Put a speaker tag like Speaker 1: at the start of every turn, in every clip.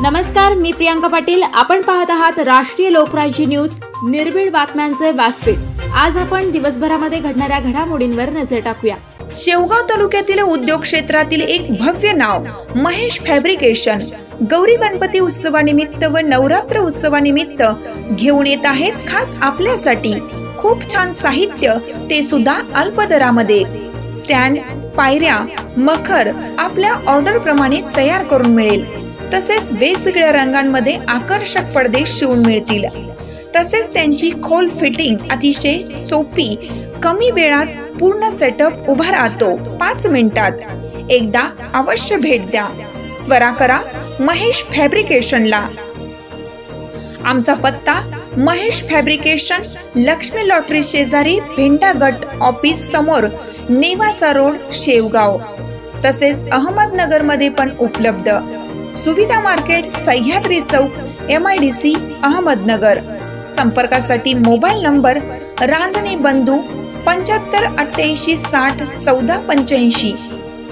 Speaker 1: नमस्कार, मी प्रियांका पाटील। आपण पाहत आहात राष्ट्रीय लोकराज्य न्यूज, निर्भीड बातम्यांचे व्यासपीठ। आज आपण दिवसभरामध्ये घडणाऱ्या घडामोडींवर नजर टाकूया।
Speaker 2: शेवगाव तालुक्यातील उद्योग क्षेत्रातील एक भव्य नाव महेश फॅब्रिकेशन गौरी गणपती उत्सवानिमित्त व नवरात्र उत्सवानिमित्त घेऊन येत आहेत खास आपल्यासाठी खूप छान साहित्य, ते सुद्धा अल्प दरामध्ये। स्टँड, पायऱ्या, मखर आपल्या ऑर्डर प्रमाणे तयार करून मिळेल। तसेच वेगवेगळ्या रंगांमध्ये आकर्षक पडदे शिवून मिळतील। तसेच त्यांची खोल फिटिंग अतिशय सोपी, कमी वेळात पूर्ण सेटअप उभा राहतो 5 मिनिटात। एकदा अवश्य भेट द्या। त्वरा करा महेश फॅब्रिकेशनला। आमचा पत्ता महेश फॅब्रिकेशन, लक्ष्मी लॉटरी शेजारी, भेंडा गट ऑफिस समोर, नेवासा रोड, शेवगाव। तसेच अहमदनगर मध्ये पण उपलब्ध। सुविधा मार्केट, सह्याद्री चौक, MIDC, अहमदनगर। संपर्कासाठी मोबाईल नंबर रांजणे बंधू 75 88 60 14 85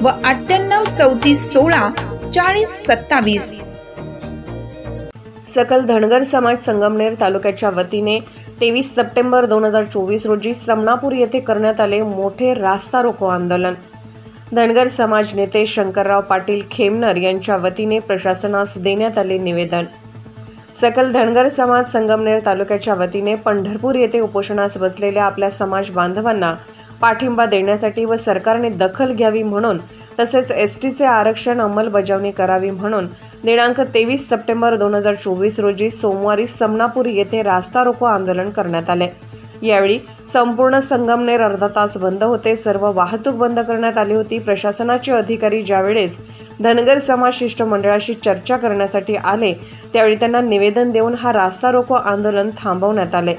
Speaker 2: व 98 34 16 40 27।
Speaker 3: सकल धनगर समाज संगमनेर तालुक्याच्या वतीने 23 सप्टेंबर 2024 रोजी समनापूर येथे करण्यात आले मोठे रास्ता रोको आंदोलन। धनगर समाज नेते शंकरराव पाटील खेमनर यांच्या वतीने प्रशासनास देण्यात आले निवेदन। सकल धनगर समाज संगमनेर तालुक्याच्या वतीने पंढरपूर येथे उपोषणास बसलेल्या आपल्या समाज बांधवांना पाठिंबा देण्यासाठी व सरकारने दखल घ्यावी म्हणून, तसेच STचे आरक्षण अंमलबजावणी करावी म्हणून दिनांक 23 सप्टेंबर 2024 रोजी सोमवारी समनापूर येथे रास्ता रोको आंदोलन करण्यात आले। यावेळी संपूर्ण संगमनेर अर्धा तास बंद होते। सर्व वाहतूक बंद करण्यात आली होती। प्रशासनाचे अधिकारी ज्यावेळेस धनगर समाज शिष्टमंडळाशी चर्चा करण्यासाठी आले, त्यावेळी त्यांना निवेदन देऊन हा रास्ता रोको आंदोलन थांबवण्यात आले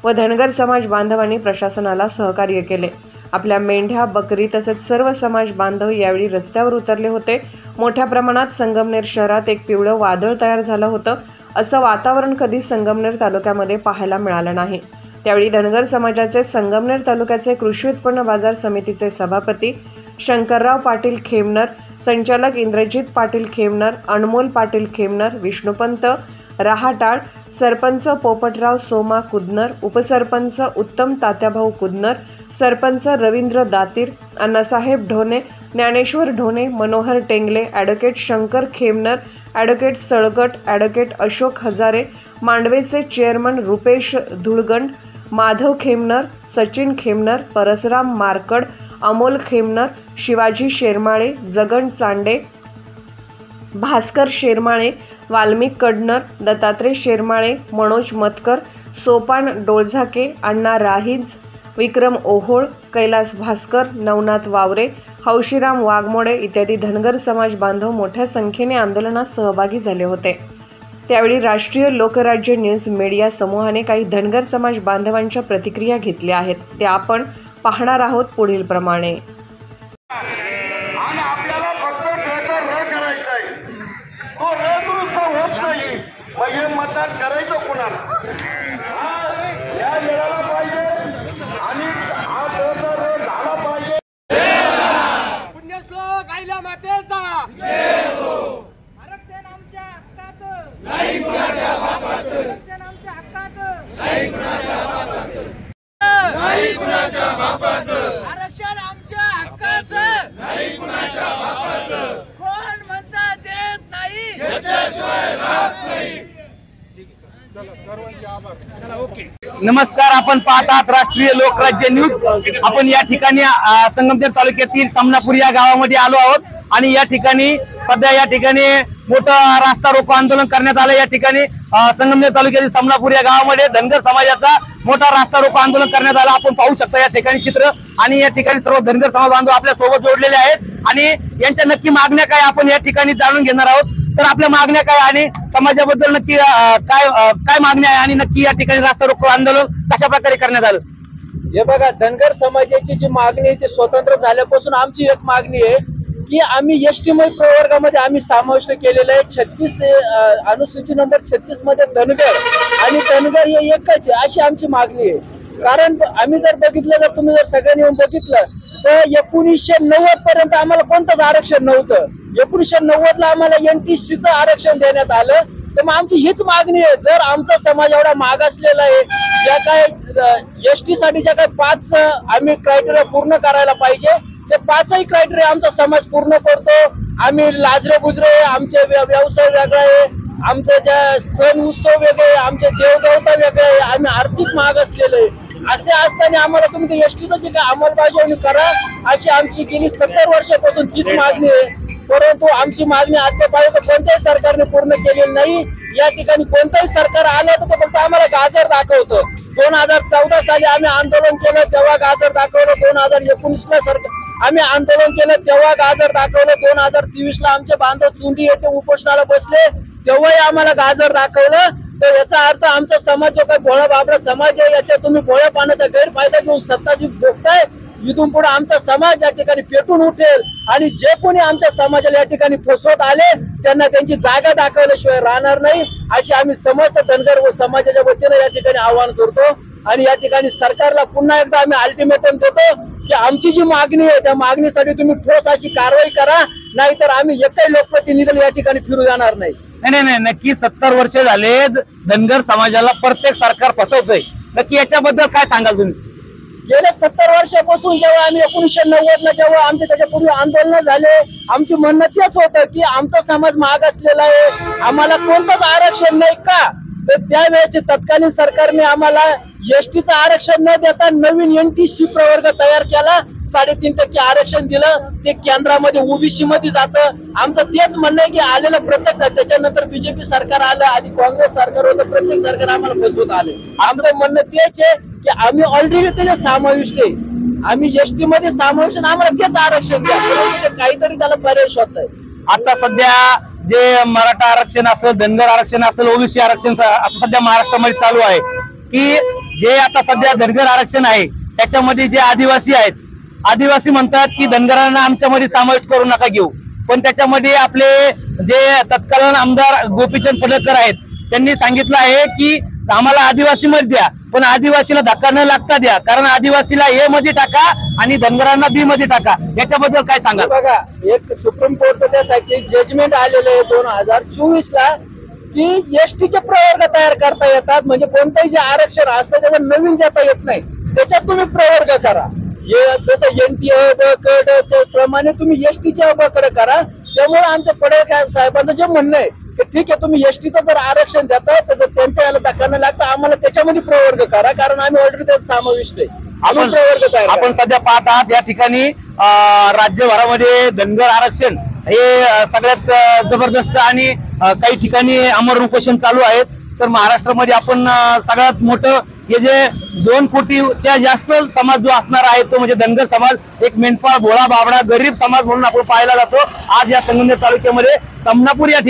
Speaker 3: व धनगर समाज बांधवांनी प्रशासनाला सहकार्य केले। आपल्या मेंढ्या, बकरी तसेच सर्व समाज बांधव यावेळी रस्त्यावर उतरले होते। मोठ्या प्रमाणात संगमनेर शहरात एक पिवळं वादळ तयार झालं होतं। असं वातावरण कधी संगमनेर तालुक्यामध्ये पाहायला मिळालं नाही। त्यावेळी धनगर समाजाचे संगमनेर तालुक्याचे कृषी उत्पन्न बाजार समितीचे सभापती शंकरराव पाटील खेमनर, संचालक इंद्रजित पाटील खेमनर, अनमोल पाटील खेमनर, विष्णुपंत राहाटाळ, सरपंच पोपटराव सोमा कुदनर, उपसरपंच Uttam Tatyabhau Kudnar, sarpanch Ravindra Datir, Annasaheb Dhone, Dnyaneshwar Dhone, Manohar Tengle, advocate Shankar Khemnar, advocate Salgat, advocate Ashok Hazare, मांडवेचे चेअरमन रुपेश धुळगंड, माधव खेमनर, सचिन खेमनर, परसराम मारकड, अमोल खेमनर, शिवाजी शेरमाळे, जगन चांडे, भास्कर शेरमाळे, वाल्मिक कडनर, दत्तात्रय शेरमाळे, मनोज मतकर, सोपान डोळझाके, अण्णा राहीज, विक्रम ओहोळ, कैलास भास्कर, नवनाथ वावरे, हौशीराम वाघमोडे इत्यादी धनगर समाज बांधव मोठ्या संख्येने आंदोलनात सहभागी झाले होते। त्यावेळी राष्ट्रीय लोकराज्य न्यूज मीडिया समूहाने काही धनगर समाज बांधवांच्या प्रतिक्रिया घेतल्या आहेत, त्या आपण पाहणार आहोत पुढील प्रमाणे।
Speaker 4: आपल्याला फक्त र करायचं आहे, तो र दुरुस्त होत नाही, मग हे मतदान करायचं कुणाला? या मिळाला पाहिजे आणि हा र झाला पाहिजे। पुण्यश्लोक आईला मातेचा आरक्षण आमच्या हक्काचं, नाही कुणाच्या बापाचं, आरक्षण आमच्या हक्काचं, नाही कुणाच्या बापाचं, नाही कुणाच्या बापाचं, आरक्षण आमच्या हक्काचं, नाही कुणाच्या बापाचं, कोण म्हणता देत नाही, याच्याशिवाय राहत नाही। सर्वांचे आभार।
Speaker 5: नमस्कार, आपण पाहत आहात राष्ट्रीय लोकराज्य न्यूज। आपण या ठिकाणी संगमनेर तालुक्यातील समनापूर या गावामध्ये आलो आहोत आणि या ठिकाणी सध्या या ठिकाणी मोठं रास्ता रोको आंदोलन करण्यात आलं। या ठिकाणी संगमनेर तालुक्यातील समनापूर या गावामध्ये धनगर समाजाचा मोठा रास्ता रोको आंदोलन करण्यात आला। आपण पाहू शकता या ठिकाणी चित्र आणि या ठिकाणी सर्व धनगर समाज बांधव आपल्या सोबत जोडलेले आहेत आणि यांच्या नक्की मागण्या काय आपण या ठिकाणी जाणून घेणार आहोत। तर आपल्या मागण्या काय आणि समाजाबद्दल नक्की काय मागण्या आहे आणि नक्की या ठिकाणी रास्ता रोको आंदोलन कशा प्रकारे करण्यात आलं?
Speaker 6: हे बघा, धनगर समाजाची जी मागणी आहे ती स्वतंत्र झाल्यापासून आमची एक मागणी आहे की आम्ही एसटीमय प्रवर्गामध्ये आम्ही समाविष्ट केलेलं आहे। 36 अनुसूची नंबर 36 मध्ये धनगर आणि धनगर हे एकच आहे अशी आमची मागणी आहे। कारण आम्ही जर बघितलं, जर तुम्ही जर सगळ्यांनी येऊन बघितलं तर 1990 पर्यंत आम्हाला कोणतंच आरक्षण नव्हतं। 1990 ला आम्हाला NTCचं आरक्षण देण्यात आलं. तर मग आमची हीच मागणी आहे, जर आमचा समाज एवढा मागासलेला आहे, ज्या काय ST साठी ज्या काय 5 आम्ही क्रायटेरिया पूर्ण करायला पाहिजे, ते 5ही क्रायटेरिया आमचा समाज पूर्ण करतो. आम्ही लाजरे बुजरे, आमचे व्यवसाय वेगळा आहे, आमचे ज्या सण उत्सव वेगळे, आमचे देवदेवता वेगळे आहे, आम्ही आर्थिक मागासलेले आहे. असे असताना आम्हाला तुम्ही ते STचं जे काय अंमलबजावणी करा, अशी आमची गेली 70 वर्षापासून तीच मागणी आहे. परंतु आमची मागणी अद्यापर्यंत कोणत्याही सरकारने पूर्ण केलेली नाही. या ठिकाणी कोणतंही सरकार आलं तर ते फक्त आम्हाला गाजर दाखवतं. 2014 साली आम्ही आंदोलन केलं तेव्हा गाजर दाखवलं, 2019 ला आम्ही आंदोलन केलं तेव्हा गाजर दाखवलं, 2023 ला आमचे बांधव चुंडी येथे उपोषणाला बसले तेव्हाही आम्हाला गाजर दाखवलं. तर याचा अर्थ आमचा समाज जो काही भोळा बाबरा समाज आहे, याच्या तुम्ही भोळ्या पाण्याचा गैरफायदा घेऊन सत्ताची भोगताय. इथून पुढे आमचा समाज या ठिकाणी पेटून उठेल आणि जे कोणी आमच्या समाजाला या ठिकाणी फसवत आले त्यांना त्यांची जागा दाखवल्याशिवाय राहणार नाही, अशी आम्ही समस्त धनगर समाजाच्या वतीने या ठिकाणी आवाहन करतो. आणि या ठिकाणी सरकारला पुन्हा एकदा आम्ही अल्टिमेटम देतो की आमची जी मागणी आहे त्या मागणीसाठी तुम्ही ठोस अशी कारवाई करा, नाहीतर आम्ही एकही लोकप्रतिनिधीला या ठिकाणी फिरू जाणार नाही.
Speaker 5: नाही, नक्की 70 वर्ष झाले धनगर समाजाला प्रत्येक सरकार फसवतोय. नक्की याच्याबद्दल काय सांगाल तुम्ही?
Speaker 6: गेल्या 70 वर्षापासून जेव्हा आम्ही 1990 ला जेव्हा आमचे त्याच्यापूर्वी आंदोलन झाले, आमची म्हणणं तेच होतं की आमचा समाज मागासलेला आहे, आम्हाला कोणतंच आरक्षण नाही का. तर त्यावेळेस तत्कालीन सरकारने आम्हाला STचं आरक्षण न देता नवीन NTC प्रवर्ग तयार केला, 3.5% आरक्षण दिलं, ते केंद्रामध्ये OBC मध्ये जातं. आमचं तेच म्हणणं आहे की आलेलं प्रत्येक, त्याच्यानंतर BJP सरकार आलं, आधी काँग्रेस सरकार होतं, प्रत्येक सरकार आम्हाला फसवत आले. आमचं म्हणणं तेच आहे की आम्ही ऑलरेडी त्याच्यात समाविष्ट आहे, आम्ही ST मध्ये समाविष्ट, आम्हाला तेच आरक्षण द्या, परंतु काहीतरी त्याला पर्याय शोधताय.
Speaker 5: आता सध्या जे मराठा आरक्षण असेल, धनगर आरक्षण असेल, OBC आरक्षण आता सध्या महाराष्ट्रामध्ये चालू आहे की जे आता सध्या धनगर आरक्षण आहे त्याच्यामध्ये जे आदिवासी आहेत, आदिवासी म्हणतात की धनगरांना आमच्यामध्ये समाविष्ट करू नका घेऊ, पण त्याच्यामध्ये आपले जे तत्कालीन आमदार गोपीचंद पडळकर आहेत त्यांनी सांगितलं आहे की आम्हाला आदिवासी मध्ये द्या, पण आदिवासीला धक्का न लागता द्या, कारण आदिवासीला A मध्ये टाका आणि धनगरांना B मध्ये टाका. याच्याबद्दल काय सांगा?
Speaker 6: बघा, एक सुप्रीम कोर्ट त्यासाठी जजमेंट आलेलं आहे 2024 ला की STचे प्रवर्ग तयार करता येतात, म्हणजे कोणतंही जे आरक्षण असतं त्याचं नवीन देता येत नाही, त्याच्यात तुम्ही प्रवर्ग करा. जसं NT ब त्याप्रमाणे तुम्ही STच्या कडे करा. त्यामुळे आमच्या पडळकर साहेबांचं जे म्हणणं आहे की ठीक आहे, तुम्ही STचं जर आरक्षण देता तर त्यांच्या याला धक्का न लागता आम्हाला त्याच्यामध्ये प्रवर्ग करा, कारण आम्ही ऑलरेडी त्यात समाविष्ट आहे.
Speaker 5: आपण सध्या पाहत आहात या ठिकाणी राज्यभरामध्ये धनगर आरक्षण हे सगळ्यात जबरदस्त आणि काही ठिकाणी आमरण उपोषण चालू आहेत. तर महाराष्ट्रामध्ये आपण सगळ्यात मोठं हे जे 2 कोटीच्या जास्त समाज जो असणार आहे तो म्हणजे धनगर समाज, एक मेंढपाळ भोळा बाबडा गरीब समाज म्हणून आपण पाहायला जातो. आज या संगमनेर तालुक्यामध्ये समनापूर या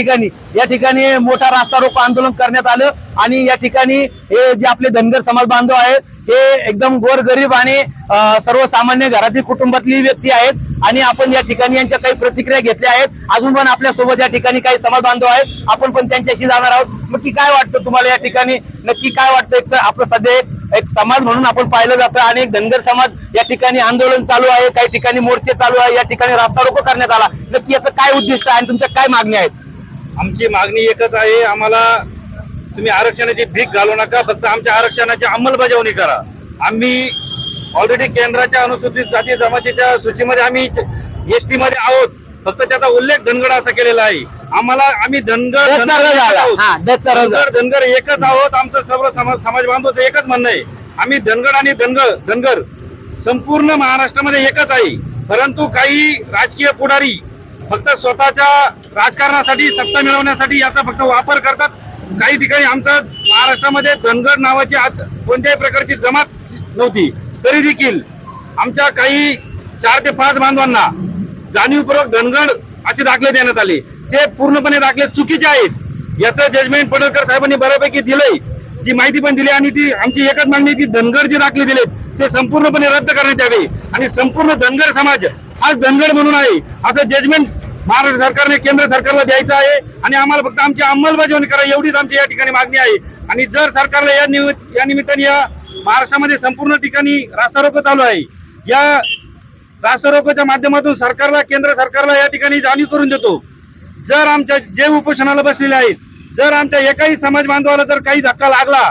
Speaker 5: ठिकाणी मोठा रास्ता रोको आंदोलन करण्यात आलं आणि या ठिकाणी हे जे आपले धनगर समाज बांधव आहेत हे एकदम गोरगरीब आणि सर्वसामान्य घरातील कुटुंबातली व्यक्ती आहेत आणि आपण या ठिकाणी यांच्या काही प्रतिक्रिया घेतल्या आहेत. अजून पण आपल्या सोबत या ठिकाणी काही समाज बांधव आहेत, आपण पण त्यांच्याशी जाणार आहोत. नक्की काय वाटतं तुम्हाला या ठिकाणी? नक्की काय वाटतं? आपलं सध्या एक समाज म्हणून आपण पाहिलं जातं आणि एक धनगर समाज या ठिकाणी आंदोलन चालू आहे, काही ठिकाणी मोर्चे चालू आहे, या ठिकाणी रास्ता रोको करण्यात आला. नक्की याचं काय उद्दिष्ट आहे आणि तुमच्या काय मागणी आहेत?
Speaker 7: आमची मागणी एकच आहे, आम्हाला तुम्ही आरक्षणाची भीक घालू नका, फक्त आमच्या आरक्षणाची अंमलबजावणी करा. आम्ही ऑलरेडी केंद्राच्या अनुसूचित जाती जमातीच्या सूचीमध्ये आम्ही ST मध्ये आहोत, फक्त त्याचा उल्लेख धनगर असा केलेला आहे. आम्ही धनगर एकच आहोत. आमचं सर्व समाज बांधवाचं एकच म्हणणं आहे, आम्ही धनगर आणि धनगर संपूर्ण महाराष्ट्रामध्ये एकच आहे. परंतु काही राजकीय पुढारी फक्त स्वतःच्या राजकारणासाठी, सत्ता मिळवण्यासाठी याचा फक्त वापर करतात. काही ठिकाणी आमच्या महाराष्ट्रामध्ये धनगर नावाची कोणत्याही प्रकारची जमात नव्हती, तरी देखील आमच्या काही 4 ते 5 बांधवांना जाणीवपूर्वक धनगर असे दाखले देण्यात आले. ते पूर्णपणे दाखले चुकीचे आहेत. याचं जजमेंट पडळकर साहेबांनी बऱ्यापैकी दिलंय, ती माहिती पण दिली आणि ती आमची एकच मागणी की धनगर जे दाखले दिलेत ते संपूर्णपणे रद्द करण्यात यावे आणि संपूर्ण धनगर समाज आज धनगर म्हणून आहे असं जजमेंट महाराष्ट्र सरकारने केंद्र सरकारला द्यायचं आहे आणि आम्हाला फक्त आमची अंमलबजावणी करा एवढीच आमची या ठिकाणी मागणी आहे. आणि जर सरकारला या निमित्ताने या महाराष्ट्रामध्ये संपूर्ण ठिकाणी रास्ता रोको चालू आहे, या रास्ता रोकोच्या माध्यमातून सरकारला, केंद्र सरकारला या ठिकाणी जाणीव करून देतो, जर आमच्या जे उपोषणाला बसलेले आहेत, जर आमच्या एकाही समाज बांधवाला जर काही धक्का लागला,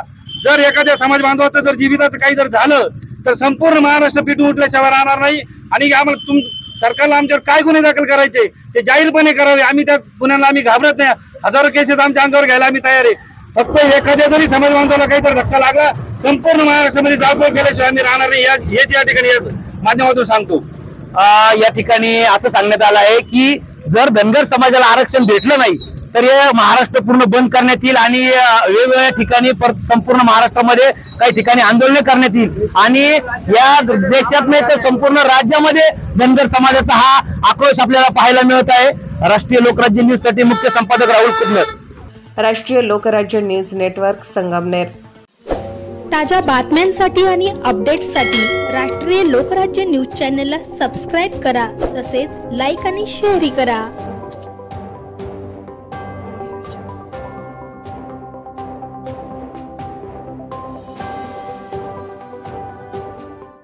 Speaker 7: जर एखाद्या समाज बांधवाचं जर जीविताचं काही जर झालं, तर संपूर्ण महाराष्ट्र पेटून उठल्याशिवाय राहणार नाही. आणि आम्हाला सरकारला आमच्यावर काय गुन्हे दाखल करायचे ते जाहीरपणे करावे. आम्ही त्या गुन्ह्याला आम्ही घाबरत नाही. हजारो केसेस आमच्या अंगावर घ्यायला आम्ही तयार आहे. फक्त एखाद्या जरी समाज बांधवाला काही जर धक्का लागला, संपूर्ण महाराष्ट्रामध्ये जाळपोळ केल्याशिवाय आम्ही राहणार नाही. हेच या ठिकाणी माध्यमातून सांगतो.
Speaker 5: या ठिकाणी असं सांगण्यात आलं आहे की जर धनगर समाजाला आरक्षण भेटलं नाही तर हे महाराष्ट्र पूर्ण बंद करण्यात येईल आणि वेगवेगळ्या ठिकाणी संपूर्ण महाराष्ट्रामध्ये काही ठिकाणी आंदोलन करण्यात येईल आणि या देशात नाही तर संपूर्ण राज्यामध्ये धनगर समाजाचा हा आक्रोश आपल्याला पाहायला मिळत आहे. राष्ट्रीय लोकराज्य न्यूज साठी मुख्य संपादक राहुल कुदनर,
Speaker 3: राष्ट्रीय लोकराज्य न्यूज नेटवर्क, संगमनेर.
Speaker 8: ताज्या बातम्यांसाठी आणि अपडेट्ससाठी राष्ट्रीय लोकराज्य न्यूज चॅनलला सबस्क्राईब करा, तसेच लाईक आणि शेअरही करा.